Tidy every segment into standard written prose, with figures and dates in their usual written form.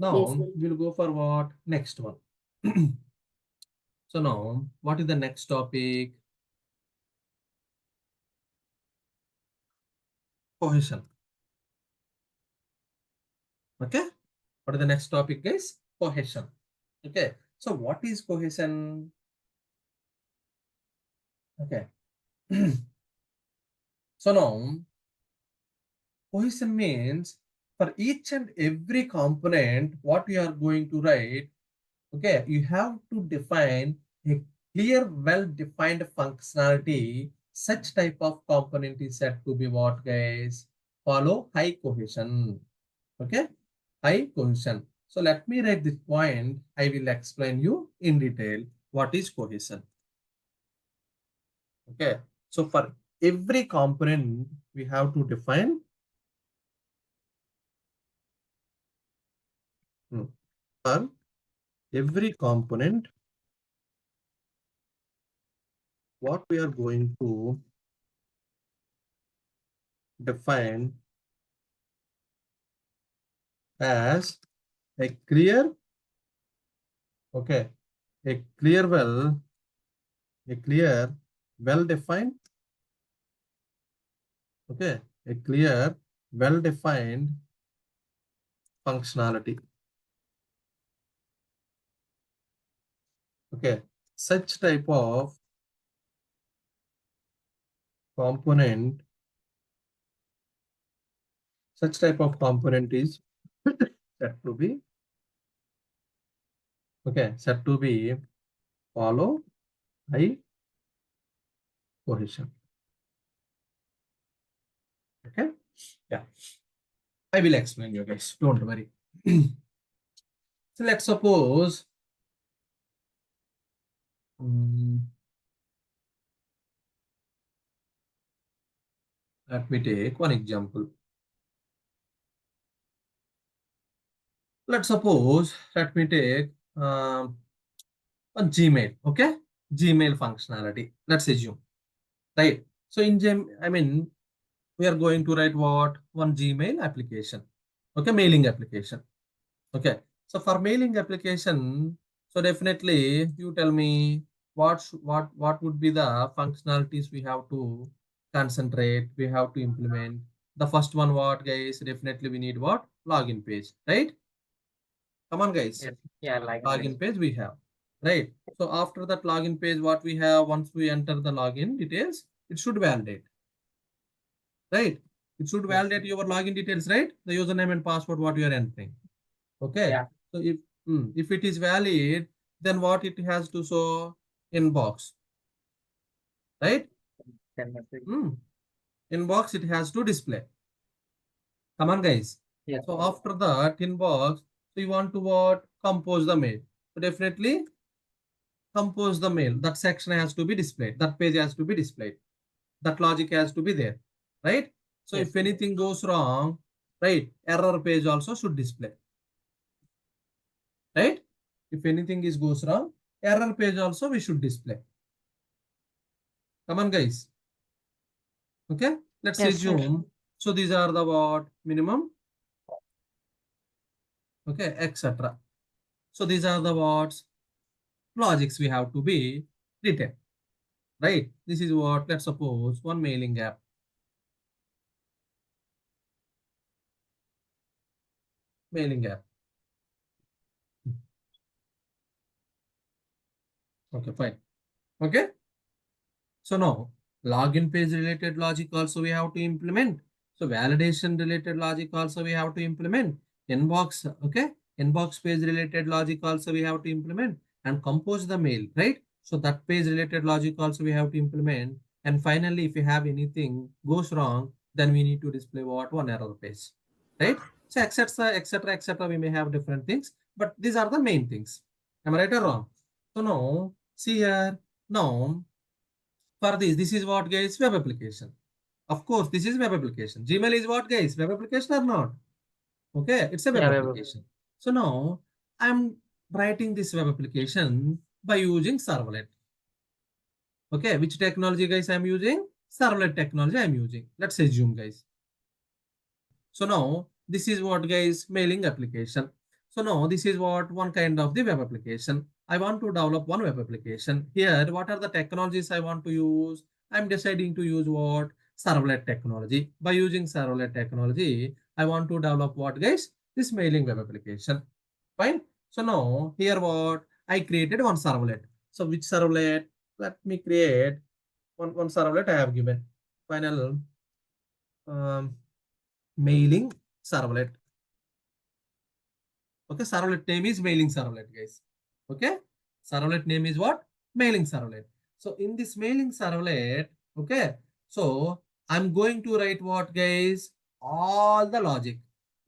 Now we'll go for what? Next one. So now, what is the next topic? Cohesion. Okay. What is the next topic, guys? Cohesion. Okay. So what is cohesion? Okay. So now, cohesion means for each and every component, what we are going to write, okay, you have to define a clear, well-defined functionality. Such type of component is said to be what, guys? Follow high cohesion. Okay, high cohesion. So let me write this point. I will explain you in detail what is cohesion. Okay, so for every component, we have to define for every component what we are going to define as a clear, okay, a clear, well-defined, okay, a clear, well-defined functionality. Okay, such type of component, is said to be, okay, said to be follow high cohesion. Okay, yeah, I will explain you guys, don't worry. So let's suppose let me take one example. Let's suppose, let me take a Gmail, okay? Gmail functionality. Let's assume, right? So in Gmail, we are going to write what? One Gmail application, okay? Mailing application, okay? So for mailing application, so definitely you tell me what would be the functionalities we have to concentrate, we have to implement. The first one, what, guys? Definitely we need what? Login page, right? Come on, guys. Yeah, like login page we have, right? So after that login page, what we have, once we enter the login details, it should validate, right? It should validate your login details, right? The username and password what you are entering. Okay. Yeah. So if it is valid, then what it has to show? Inbox, right? Inbox it has to display. Come on, guys. Yeah. So after that inbox, so you want to what? Compose the mail. So definitely compose the mail. That section has to be displayed. That page has to be displayed. That logic has to be there, right? So Yes. if anything goes wrong, right, error page also should display, right? If anything goes wrong, error page also we should display. Come on, guys. Okay, let's assume. So these are the what? Minimum, okay, etc. So these are the what? Logics we have to be written, right? This is what, let's suppose one mailing app. Mailing app. Okay, fine. Okay. So now login page related logic also we have to implement. So validation related logic also we have to implement. Inbox, okay. Inbox page related logic also we have to implement and compose the mail, right? So that page related logic also we have to implement. And finally, if you have anything goes wrong, then we need to display what? One error page, right? So etc, etc, etc. We may have different things, but these are the main things. Am I right or wrong? So now see here. Now for this is what, guys? Web application. Of course, this is web application. Gmail is what, guys? Web application or not? Okay, it's a web application. So now I'm writing this web application by using servlet. Okay, which technology, guys, I'm using? Servlet technology I'm using. Let's assume, guys. So now this is what, guys? Mailing application. So now this is what one kind of the web application. I want to develop one web application. Here, what are the technologies I want to use? I'm deciding to use what? Servlet technology. By using servlet technology, I want to develop what, guys? This mailing web application. Fine. So now here what? I created one servlet. So which servlet? Let me create one servlet I have given. Final mailing servlet. Okay, servlet name is mailing servlet, guys. Okay, servlet name is what? Mailing servlet. So in this mailing servlet, okay, so I'm going to write what, guys? All the logic.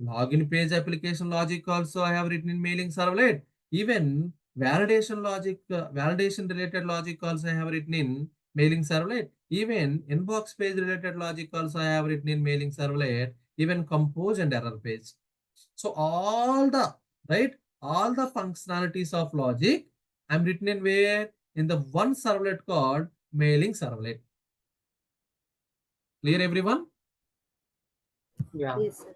Login page application logic also I have written in mailing servlet. Even validation logic, validation related logic also I have written in mailing servlet. Even inbox page related logic also I have written in mailing servlet. Even compose and error page. So all the all the functionalities of logic I'm written in where? In the one servlet called mailing servlet. Clear, everyone? Yeah. Yes, sir.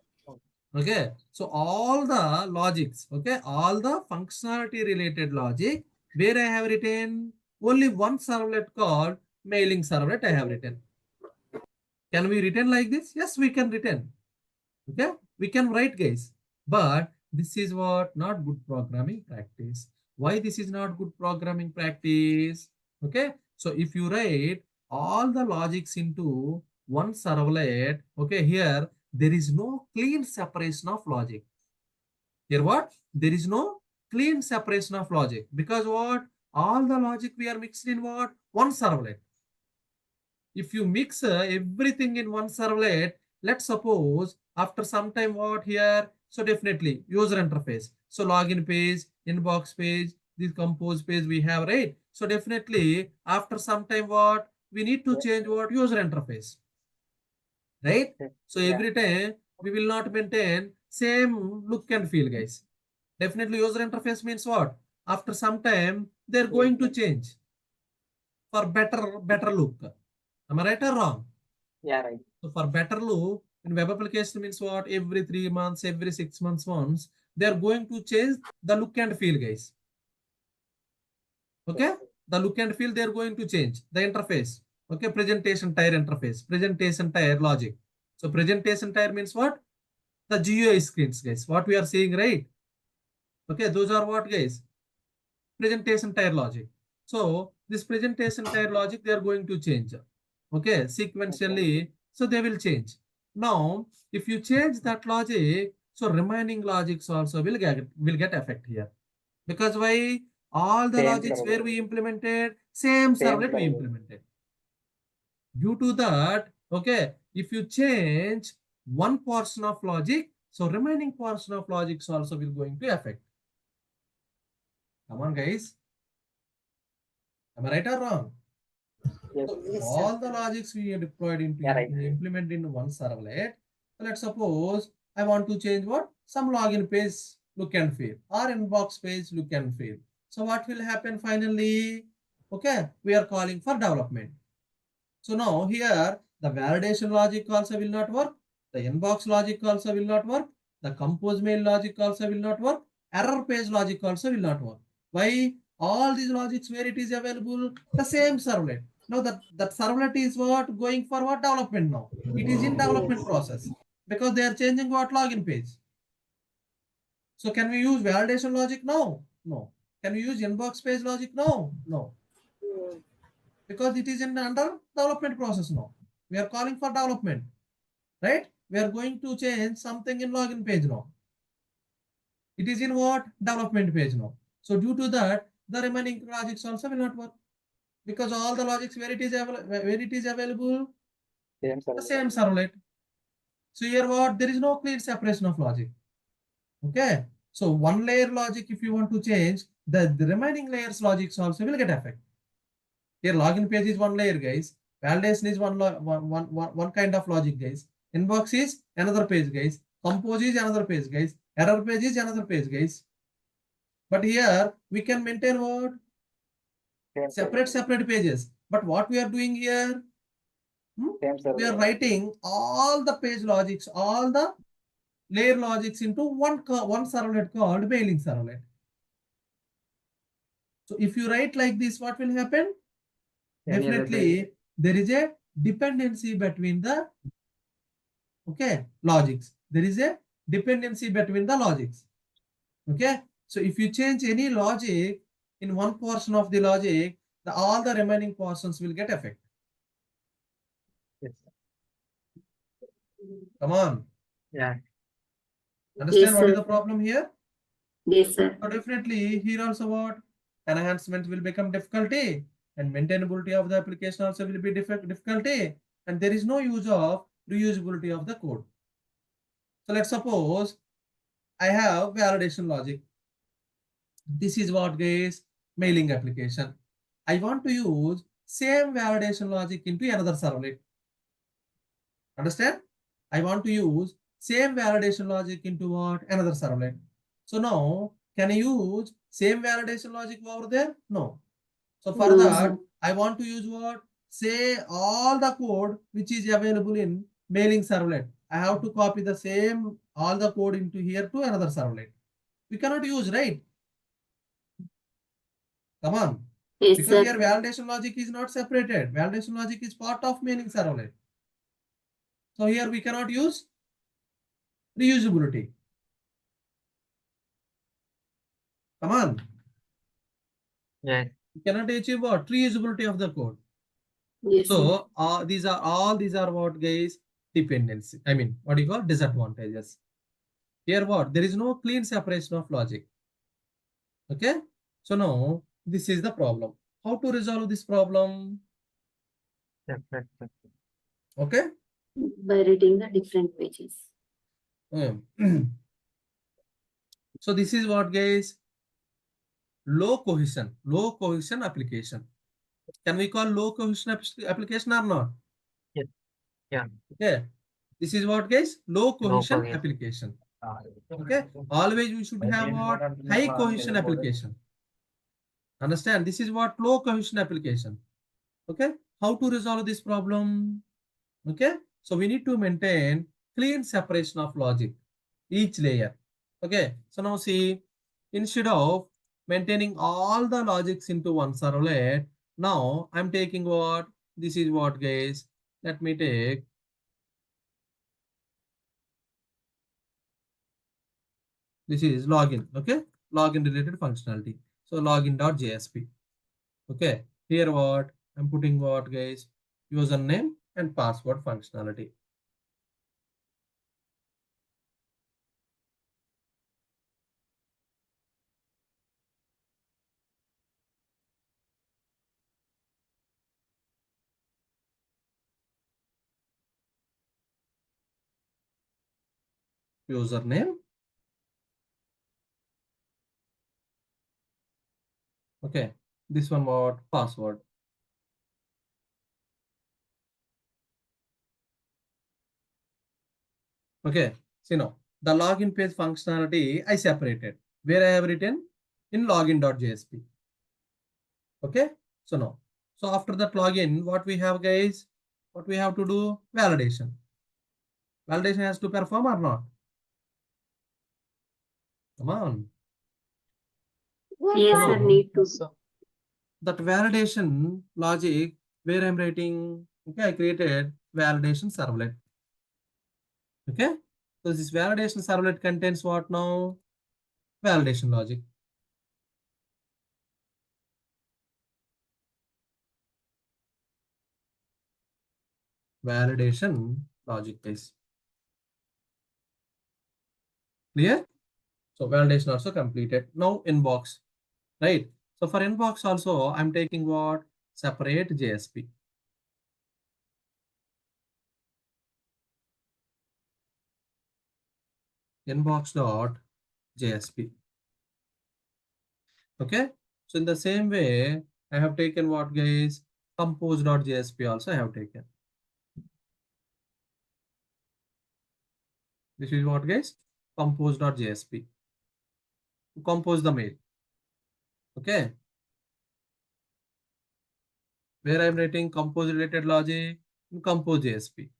Okay. So all the logics, okay, all the functionality related logic where I have written only one servlet called mailing servlet I have written. Can we written like this? Yes, we can written. Okay, we can write, guys, but this is what not good programming practice. Why this is not good programming practice? Okay, so if you write all the logics into one servlet, okay, here there is no clean separation of logic. Here what? There is no clean separation of logic because what? All the logic we are mixed in what? One servlet. If you mix everything in one servlet, let's suppose after some time what here? So definitely user interface. So login page, inbox page, this compose page we have, right? So definitely after some time what? We need to change what? User interface, right? So every time we will not maintain same look and feel, guys. Definitely user interface means what? After some time, they're going to change for better look. Am I right or wrong? Yeah, right. So for better look, in web application means what? Every 3 months, every 6 months once, they are going to change the look and feel, guys. Okay? The look and feel they are going to change. The interface. Okay, presentation tier interface, presentation tier logic. So presentation tier means what? The GUI screens, guys. What we are seeing, right? Okay, those are what, guys? Presentation tier logic. So this presentation tier logic, they are going to change. Okay, sequentially, so they will change. Now, if you change that logic, so remaining logics also will get effect here. Because why? All the Same logics where servlet. we implemented, same Same servlet we servlet. implemented. Due to that, okay, if you change one portion of logic, so remaining portion of logics also will going to affect. Come on, guys. Am I right or wrong? Yes. So Yes, sir. all the logics we are deployed into Yeah, right. implement in one servlet. So let's suppose I want to change what? Some login page look and feel or inbox page look and feel. So what will happen finally? Okay, we are calling for development. So now here the validation logic also will not work. The inbox logic also will not work. The compose mail logic also will not work. Error page logic also will not work. Why? All these logics where it is available, the same servlet. Now that servlet is what? Going for what? Development now. It is in development Yes. process because they are changing what? Login page. So can we use validation logic now? No. Can we use inbox page logic now? No. Mm. Because it is in under development process now. We are calling for development, right? We are going to change something in login page now. It is in what? Development page now. So due to that, the remaining logics also will not work because all the logics where it is available, Same the servlet. same servlet. So here what? There is no clear separation of logic. Okay. So one layer logic, if you want to change, the remaining layers logics also will get affected. Here login page is one layer, guys. Validation is one kind of logic, guys. Inbox is another page, guys. Compose is another page, guys. Error page is another page, guys. But here we can maintain what? Same Separate servlet. pages. But what we are doing here? Same We are servlet. writing all the page logics, all the layer logics into one servlet called mailing servlet. So if you write like this, what will happen? Definitely, there is a dependency between the logics. There is a dependency between the logics. Okay. So if you change any logic in one portion of the logic, all the remaining portions will get affected. Yes. Come on. Yeah. Understand Yes, what is sir. the problem here? Yes, sir. So definitely here also what? Enhancement will become difficulty and maintainability of the application also will be difficulty, and there is no use of reusability of the code. So let's suppose I have validation logic. This is what guys, mailing application. I want to use same validation logic into another servlet. Understand? I want to use same validation logic into what? Another servlet. So now, can I use same validation logic over there? No. So for No, that, sir. I want to use what? Say all the code which is available in mailing servlet. I have to copy the same, all the code into here to another servlet. We cannot use, right? Come on. Yes, Because sir. here validation logic is not separated. Validation logic is part of mailing servlet. So here we cannot use reusability. Come on. Yes. We cannot achieve what? Reusability of the code. Yes, sir. So these are what guys? Dependency. I mean, what do you call disadvantages? Here what? There is no clean separation of logic. Okay. So now this is the problem. How to resolve this problem? Okay. By writing the different pages. So this is what guys? Low cohesion application. Can we call low cohesion application or not? Yes. Yeah. Okay. This is what guys? Low cohesion cohesion. application. Okay. Always we should have what? High cohesion application. Understand? This is what low cohesion application. Okay. How to resolve this problem? Okay. So we need to maintain clean separation of logic, each layer. Okay. So now see, instead of maintaining all the logics into one servlet, now I'm taking what? This is what guys? Let me take. This is login. Okay. Login related functionality. So login.jsp. Okay. Here what? I'm putting what guys? Username and password functionality. Username. Okay. This one what? Password. Okay. See now, the login page functionality I separated. Where I have written in login.jsp. Okay. So now, so after that login, what we have guys? What we have to do? Validation. Validation has to perform or not? Come on. Yes, So sir. now, Need to. that validation logic where I'm writing, okay, I created validation servlet. Okay. So this validation servlet contains what now? Validation logic. Validation logic base. Clear? So validation also completed. Now inbox, right? So for inbox also, I'm taking what? Separate JSP. Inbox.jsp. Okay. So in the same way, I have taken what guys? Compose.jsp also I have taken. This is what guys? Compose.jsp. Compose the mail. Okay. Where I'm writing compose related logic, compose JSP.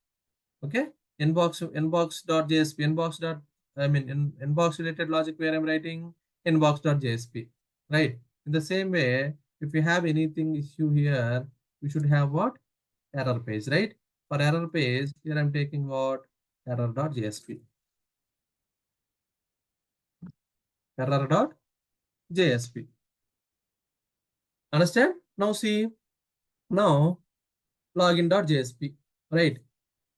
Okay. Inbox.jsp, inbox. I mean, in inbox related logic where I'm writing inbox.jsp, right? In the same way, if we have anything issue here, we should have what? Error page, right? For error page, here I'm taking what? Error.jsp. Error.jsp. Understand? Now see, now login.jsp, right?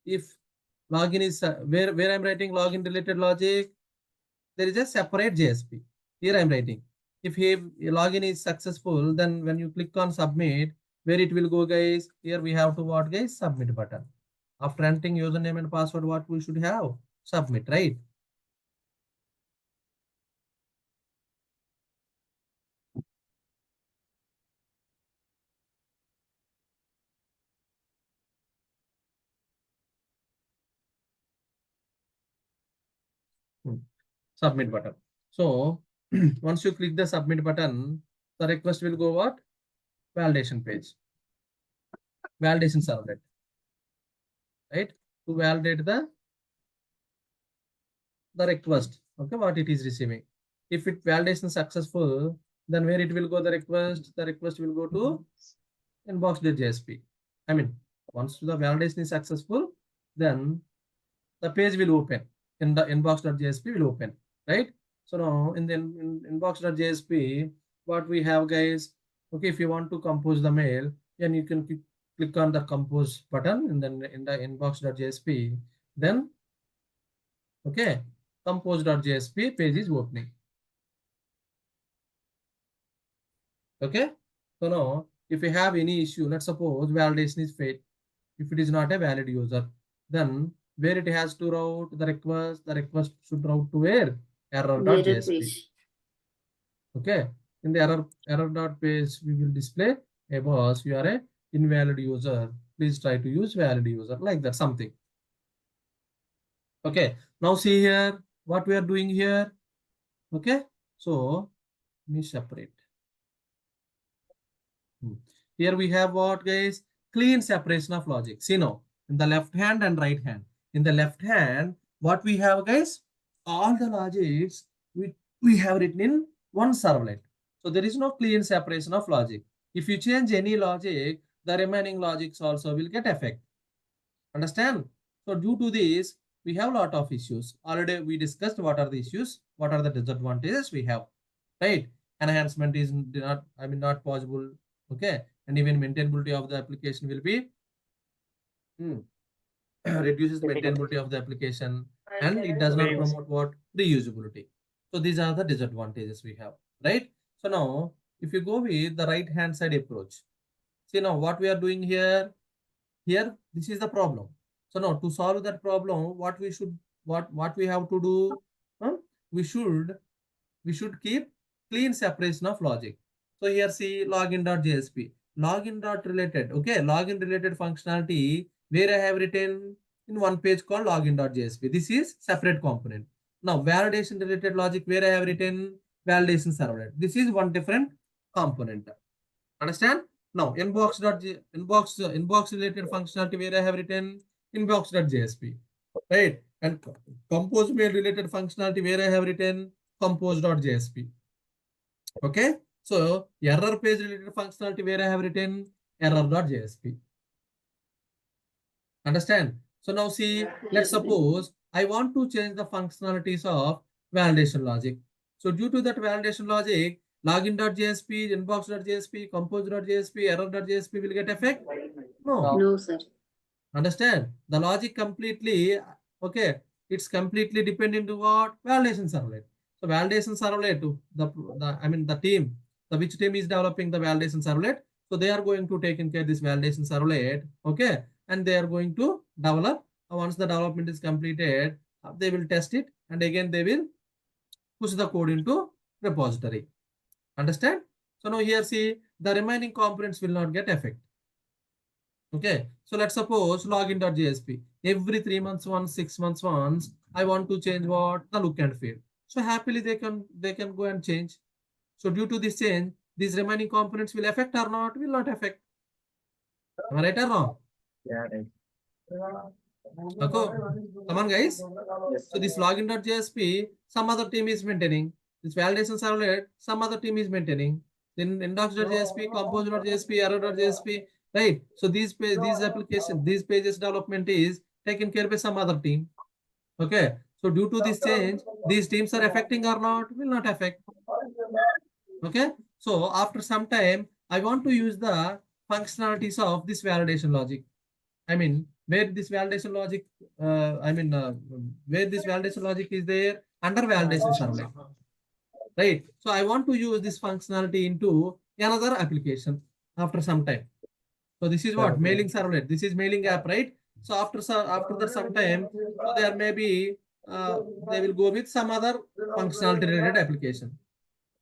If login is where I'm writing login related logic, there is a separate JSP. Here I'm writing. If login is successful, then when you click on submit, where it will go, guys? Here we have to what, guys? Submit button. After entering username and password, what we should have? Submit, right? Submit button. So once you click the submit button, the request will go what? Validation page. Validation servlet, right? To validate the request, okay, what it is receiving. If it validation successful, then where it will go, the request will go to inbox.jsp. I mean, once the validation is successful, then the page will open in the inbox.jsp will open, right? So now in the inbox.jsp, what we have, guys, okay, if you want to compose the mail, then you can click on the compose button and then in the inbox.jsp, then okay, compose.jsp page is opening. Okay, so now if you have any issue, let's suppose validation is failed. If it is not a valid user, then where it has to route the request should route to where? Error.jsp. Okay, in the error.page we will display, hey boss, you are a invalid user. Please try to use valid user, like that, something. Okay, now see here what we are doing here. Okay, so let me separate. Here we have what, guys? Clean separation of logic. See now, in the left hand and right hand. In the left hand, what we have, guys? All the logics we have written in one servlet. So there is no clean separation of logic. If you change any logic, the remaining logics also will get affected. Understand? So due to this, we have a lot of issues. Already we discussed what are the issues, what are the disadvantages we have, right? Enhancement is not possible. Okay, and even maintainability of the application will be reduces the maintainability of the application, and it does not promote what? Reusability. So these are the disadvantages we have, right? So now if you go with the right hand side approach, see now what we are doing here, this is the problem. So now to solve that problem, what we have to do, we should keep clean separation of logic. So here see login.jsp, login.related, okay, login related functionality where I have written in one page called login.jsp. This is separate component. Now validation related logic where I have written validation servlet. This is one different component. Understand? Now inbox related functionality where I have written inbox.jsp, right? And compose mail related functionality where I have written compose.jsp. Okay, so error page related functionality where I have written error.jsp. Understand? So now see, let's suppose I want to change the functionalities of validation logic. So due to that validation logic, login.jsp, inbox.jsp, compose.jsp, error.jsp will get effect? No. No, sir. Understand? The logic completely, okay, it's completely dependent to what? Validation servlet. So validation servlet, the team, which team is developing the validation servlet. So they are going to take in care this validation servlet, okay, and they are going to develop. Once the development is completed, they will test it, and again they will push the code into repository. Understand? So now here see, the remaining components will not get affected. Okay, so let's suppose login.jsp. Every 3 months once, 6 months once, I want to change what? The look and feel. So happily they can go and change. So due to this change, these remaining components will affect or not? Will not affect. Am I right or wrong? Yeah, right. Okay. Come on, guys. Yes. So this login.jsp, some other team is maintaining. This validation servlet, some other team is maintaining. Then indocs.jsp, compose.jsp, error.jsp, right? So these applications, these pages development is taken care by some other team. Okay. So due to this change, these teams are affecting or not? Will not affect. Okay. So after some time, I want to use the functionalities of this validation logic. I mean, where this validation logic, where this validation logic is there under validation servlet, right? So I want to use this functionality into another application after some time. So this is what mailing servlet. This is mailing app, right? So after that some time, so there may be they will go with some other functionality related application.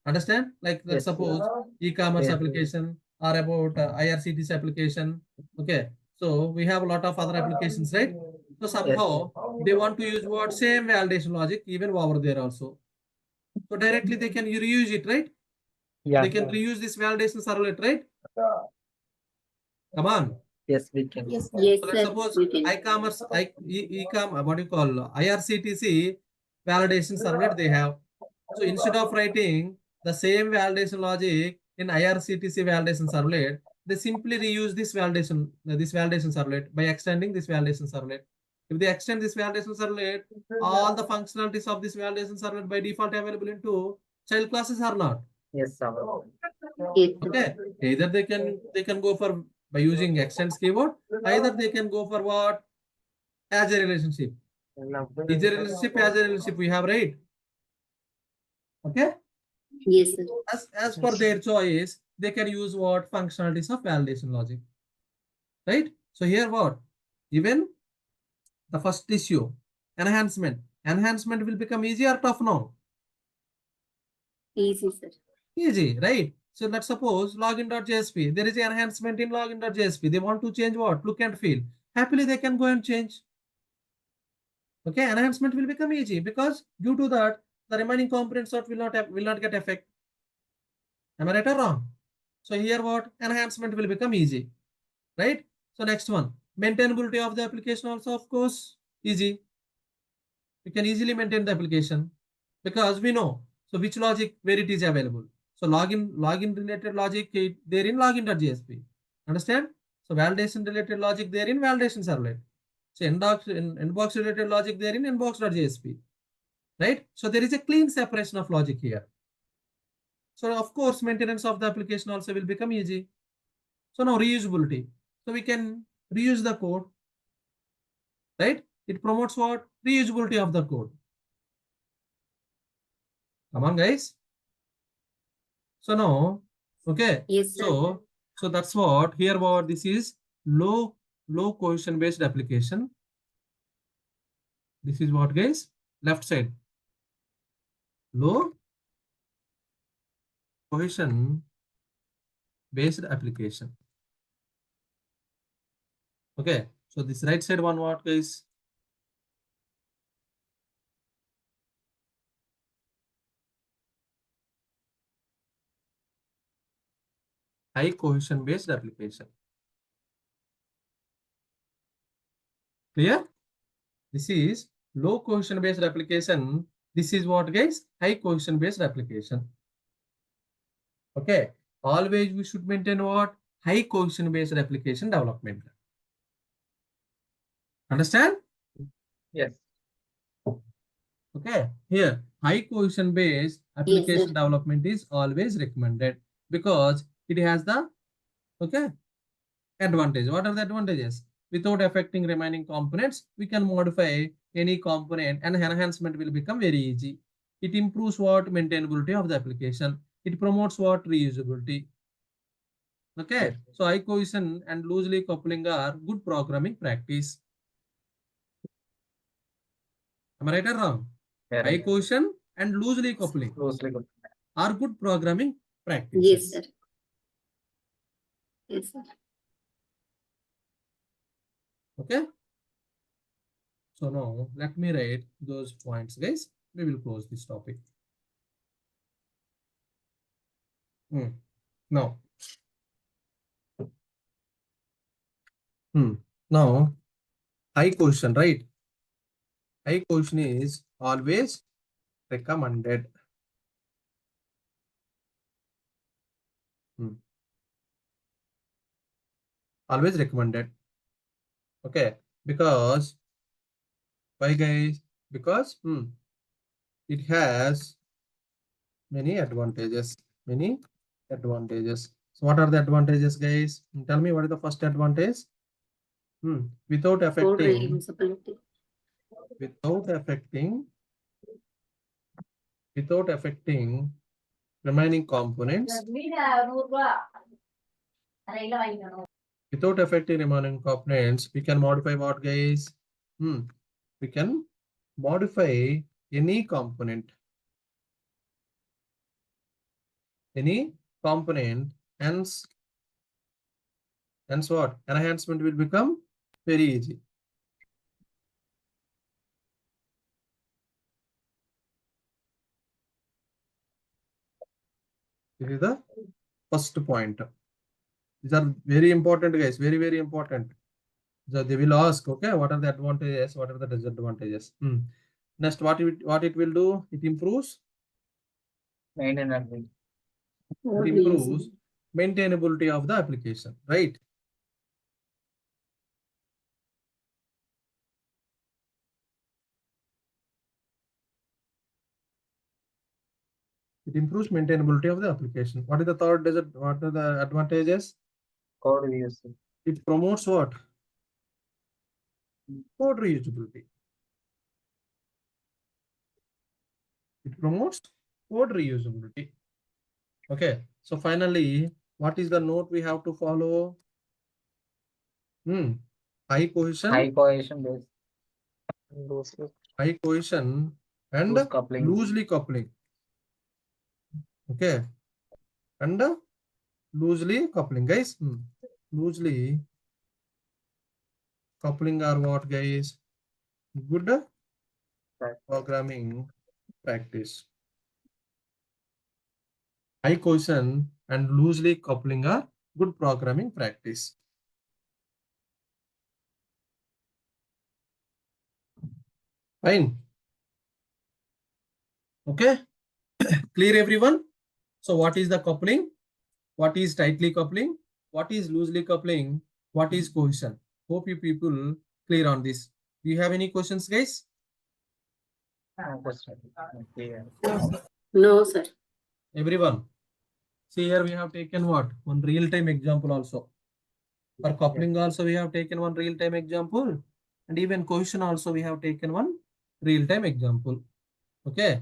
Understand? Like let's suppose e-commerce application or about IRCTC application. Okay. So we have a lot of other applications, right? So somehow they want to use what same validation logic even over there also. So directly they can reuse it, right? Yeah. They can reuse this validation servlet, right? Come on. Yes, we can. Yes, So let's sir. suppose We can. e-commerce, what do you call IRCTC validation servlet they have. So instead of writing the same validation logic in IRCTC validation servlet, they simply reuse this validation servlet by extending this validation servlet. If they extend this validation servlet, all the functionalities of this validation servlet by default available into child classes are not. Yes, sir. Yes, sir. Okay. Either they can go for by using extends keyword, either they can go for what? As a relationship. Is a relationship, as a relationship we have, right? Okay. Yes, sir. As per their choice, they can use what functionalities of validation logic, right? So here what? Even the first issue, enhancement. Enhancement will become easy or tough now? Easy, sir. Easy, right? So let's suppose login.jsp. There is an enhancement in login.jsp. They want to change what? Look and feel. Happily, they can go and change. Okay, enhancement will become easy because due to that, the remaining components will not get affect. Am I right or wrong? So here what? Enhancement will become easy, right? So next one, maintainability of the application also, of course, easy. You can easily maintain the application because we know. So which logic, where it is available. So login related logic, there in login.jsp. Understand? So validation related logic there in validation servlet. So inbox related logic there in inbox.jsp. Right? So there is a clean separation of logic here. So of course, maintenance of the application also will become easy. So now reusability. So we can reuse the code, right? It promotes what? Reusability of the code. Come on, guys. So now, okay. Yes, sir. So that's what here. What this is low cohesion based application. This is what, guys? Left side. Low cohesion based application. Okay. So this right side one, what, guys? High cohesion based application. Clear? This is low cohesion based application. This is what, guys? High cohesion based application. Okay. Always we should maintain what? High cohesion based application development. Understand? Yes. Okay. Here, high cohesion based application development is always recommended because it has the advantage. What are the advantages? Without affecting remaining components, we can modify any component and enhancement will become very easy. It improves what? Maintainability of the application. It promotes what? Reusability. Okay. So high cohesion and loosely coupling are good programming practice. Am I right or wrong? High cohesion and loosely coupling are good programming practices. Yes, sir. Yes, sir. Okay. So now let me write those points, guys. We will close this topic. Now. Now, high cohesion, right? High cohesion is always recommended. Always recommended. Okay, because why, guys? Because it has many advantages. Many advantages. So what are the advantages, guys? Tell me what is the first advantage? Without Code affecting reusability. without affecting remaining components. Without affecting remaining components, we can modify what, guys? We can modify any component. Hence what? Enhancement will become very easy. This is the first point. These are very important, guys. Very, very important. So they will ask, okay, what are the advantages? What are the disadvantages? Next, what it will do? It improves. Maintenance. It improves maintainability of the application, right? It improves maintainability of the application. What is the third? What are the advantages? Code reusability. It promotes what? Code reusability. It promotes code reusability. Okay. So finally, what is the note we have to follow? High cohesion. High cohesion based. High cohesion and loosely coupling. Okay. And loosely coupling, guys. Loosely coupling are what, guys? Good programming practice. High cohesion and loosely coupling are good programming practice. Fine. Okay. Clear, everyone? So what is the coupling? What is tightly coupling? What is loosely coupling? What is cohesion? Hope you people clear on this. Do you have any questions, guys? No, sir. Everyone. See here we have taken what? One real-time example also. For coupling also we have taken one real-time example. And even cohesion also we have taken one real-time example. Okay.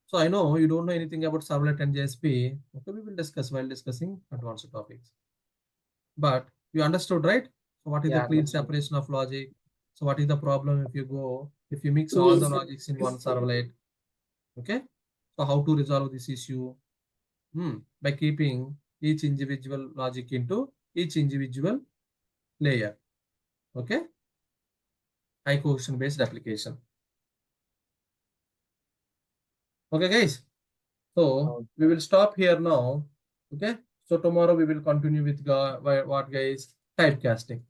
So I know you don't know anything about servlet and JSP. Okay, we will discuss while discussing advanced topics. But you understood, right? So what is the clean separation of logic? So what is the problem if you mix all the logics in one servlet? Okay. So how to resolve this issue? By keeping each individual logic into each individual layer. Okay. High cohesion based application. Okay, guys. So we will stop here now. Okay. So tomorrow we will continue with what, guys? Typecasting.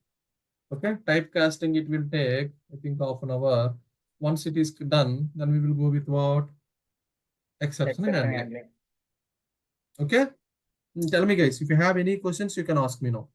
Okay. Typecasting, it will take, I think, half an hour. Once it is done, then we will go with what? Exception handling. Okay. Tell me, guys, if you have any questions, you can ask me now.